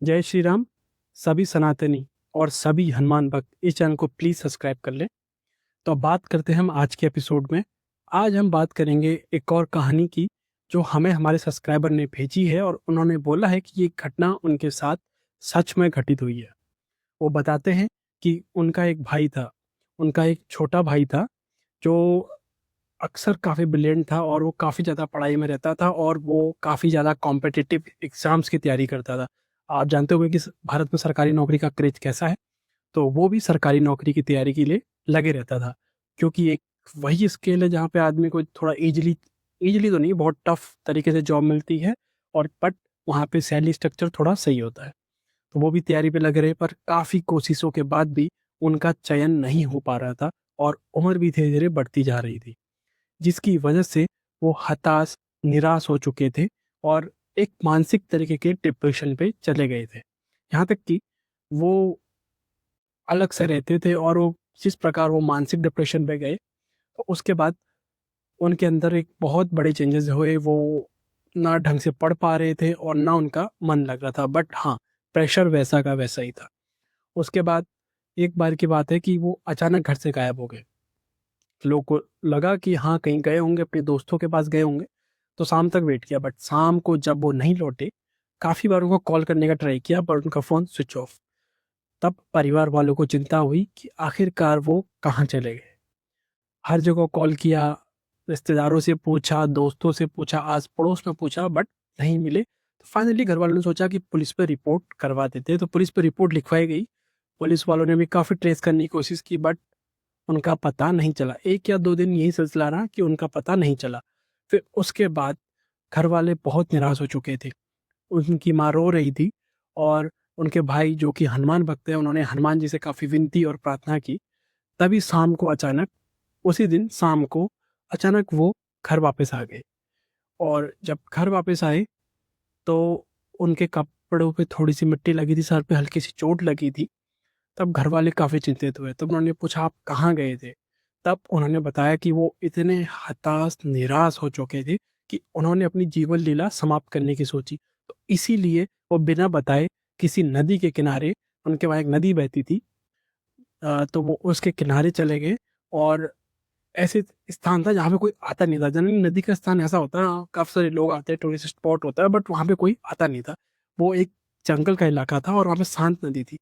जय श्री राम। सभी सनातनी और सभी हनुमान भक्त इस चैनल को प्लीज़ सब्सक्राइब कर लें। तो अब बात करते हैं हम आज के एपिसोड में। आज हम बात करेंगे एक और कहानी की जो हमें हमारे सब्सक्राइबर ने भेजी है और उन्होंने बोला है कि ये घटना उनके साथ सच में घटित हुई है। वो बताते हैं कि उनका एक भाई था, उनका एक छोटा भाई था जो अक्सर काफ़ी ब्रिलियंट था और वो काफ़ी ज़्यादा पढ़ाई में रहता था और वो काफ़ी ज़्यादा कॉम्पिटिटिव एग्ज़ाम्स की तैयारी करता था। आप जानते होंगे कि भारत में सरकारी नौकरी का क्रेज कैसा है। तो वो भी सरकारी नौकरी की तैयारी के लिए लगे रहता था, क्योंकि एक वही स्केल है जहाँ पे आदमी को थोड़ा इजीली इजीली तो नहीं, बहुत टफ तरीके से जॉब मिलती है और बट वहाँ पे सैलरी स्ट्रक्चर थोड़ा सही होता है। तो वो भी तैयारी पे लगे रहे, पर काफ़ी कोशिशों के बाद भी उनका चयन नहीं हो पा रहा था और उम्र भी धीरे धीरे बढ़ती जा रही थी, जिसकी वजह से वो हताश, निराश हो चुके थे और एक मानसिक तरीके के डिप्रेशन पे चले गए थे। यहाँ तक कि वो अलग से रहते थे और वो जिस प्रकार वो मानसिक डिप्रेशन पे गए, तो उसके बाद उनके अंदर एक बहुत बड़े चेंजेस हुए। वो ना ढंग से पढ़ पा रहे थे और ना उनका मन लग रहा था, बट हाँ, प्रेशर वैसा का वैसा ही था। उसके बाद एक बार की बात है कि वो अचानक घर से गायब हो गए। लोग को लगा कि हाँ, कहीं गए होंगे, अपने दोस्तों के पास गए होंगे, तो शाम तक वेट किया, बट शाम को जब वो नहीं लौटे, काफ़ी बार उनको कॉल करने का ट्राई किया, पर उनका फ़ोन स्विच ऑफ। तब परिवार वालों को चिंता हुई कि आखिरकार वो कहाँ चले गए। हर जगह कॉल किया, रिश्तेदारों से पूछा, दोस्तों से पूछा, आस पड़ोस में पूछा, बट नहीं मिले। तो फाइनली घर वालों ने सोचा कि पुलिस पे रिपोर्ट करवा देते हैं, तो पुलिस पे रिपोर्ट लिखवाई गई। पुलिस वालों ने भी काफ़ी ट्रेस करने की कोशिश की, बट उनका पता नहीं चला। 1 या 2 दिन यही सिलसिला रहा कि उनका पता नहीं चला। फिर उसके बाद घर वाले बहुत निराश हो चुके थे। उनकी माँ रो रही थी और उनके भाई जो कि हनुमान भक्त हैं, उन्होंने हनुमान जी से काफ़ी विनती और प्रार्थना की। तभी शाम को अचानक, उसी दिन शाम को अचानक वो घर वापस आ गए और जब घर वापस आए तो उनके कपड़ों पे थोड़ी-सी मिट्टी लगी थी, सर पे हल्की-सी चोट लगी थी। तब घर वाले काफ़ी चिंतित हुए। तब उन्होंने पूछा, आप कहाँ गए थे? तब उन्होंने बताया कि वो इतने हताश, निराश हो चुके थे कि उन्होंने अपनी जीवन लीला समाप्त करने की सोची। तो इसीलिए वो बिना बताए किसी नदी के किनारे, उनके वहाँ एक नदी बहती थी, तो वो उसके किनारे चले गए और ऐसे स्थान था जहाँ पे कोई आता नहीं था। जनरली नदी का स्थान ऐसा होता है, काफ़ी सारे लोग आते हैं, टूरिस्ट स्पॉट होता है, बट वहाँ पे कोई आता नहीं था। वो एक जंगल का इलाका था और वहाँ पे शांत नदी थी।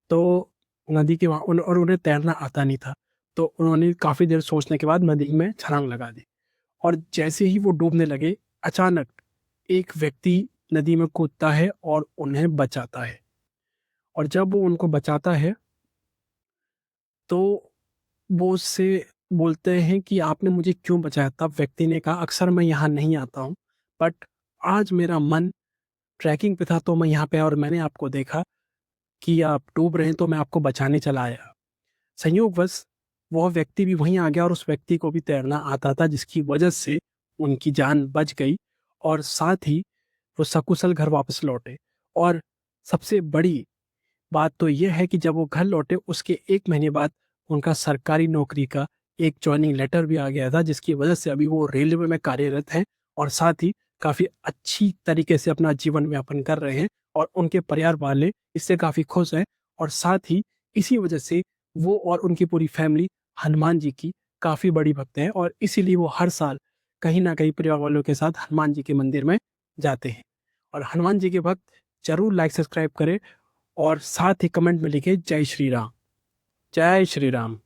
तो नदी के वहाँ और उन्हें तैरना आता नहीं था। तो उन्होंने काफ़ी देर सोचने के बाद नदी में छलांग लगा दी और जैसे ही वो डूबने लगे, अचानक एक व्यक्ति नदी में कूदता है और उन्हें बचाता है। और जब वो उनको बचाता है, तो वो उससे बोलते हैं कि आपने मुझे क्यों बचाया? तब व्यक्ति ने कहा, अक्सर मैं यहाँ नहीं आता हूँ, बट आज मेरा मन ट्रैकिंग पे था, तो मैं यहाँ पे आया और मैंने आपको देखा कि आप डूब रहे हैं, तो मैं आपको बचाने चला आया। संयोगवश वह व्यक्ति भी वहीं आ गया और उस व्यक्ति को भी तैरना आता था, जिसकी वजह से उनकी जान बच गई और साथ ही वो सकुशल घर वापस लौटे। और सबसे बड़ी बात तो ये है कि जब वो घर लौटे, उसके 1 महीने बाद उनका सरकारी नौकरी का एक जॉइनिंग लेटर भी आ गया था, जिसकी वजह से अभी वो रेलवे में कार्यरत हैं और साथ ही काफ़ी अच्छी तरीके से अपना जीवन यापन कर रहे हैं और उनके परिवार वाले इससे काफ़ी खुश हैं। और साथ ही इसी वजह से वो और उनकी पूरी फैमिली हनुमान जी की काफ़ी बड़ी भक्त है और इसीलिए वो हर साल कहीं न कहीं परिवार वालों के साथ हनुमान जी के मंदिर में जाते हैं। और हनुमान जी के भक्त ज़रूर लाइक, सब्सक्राइब करें और साथ ही कमेंट में लिखें जय श्री राम। जय श्री राम।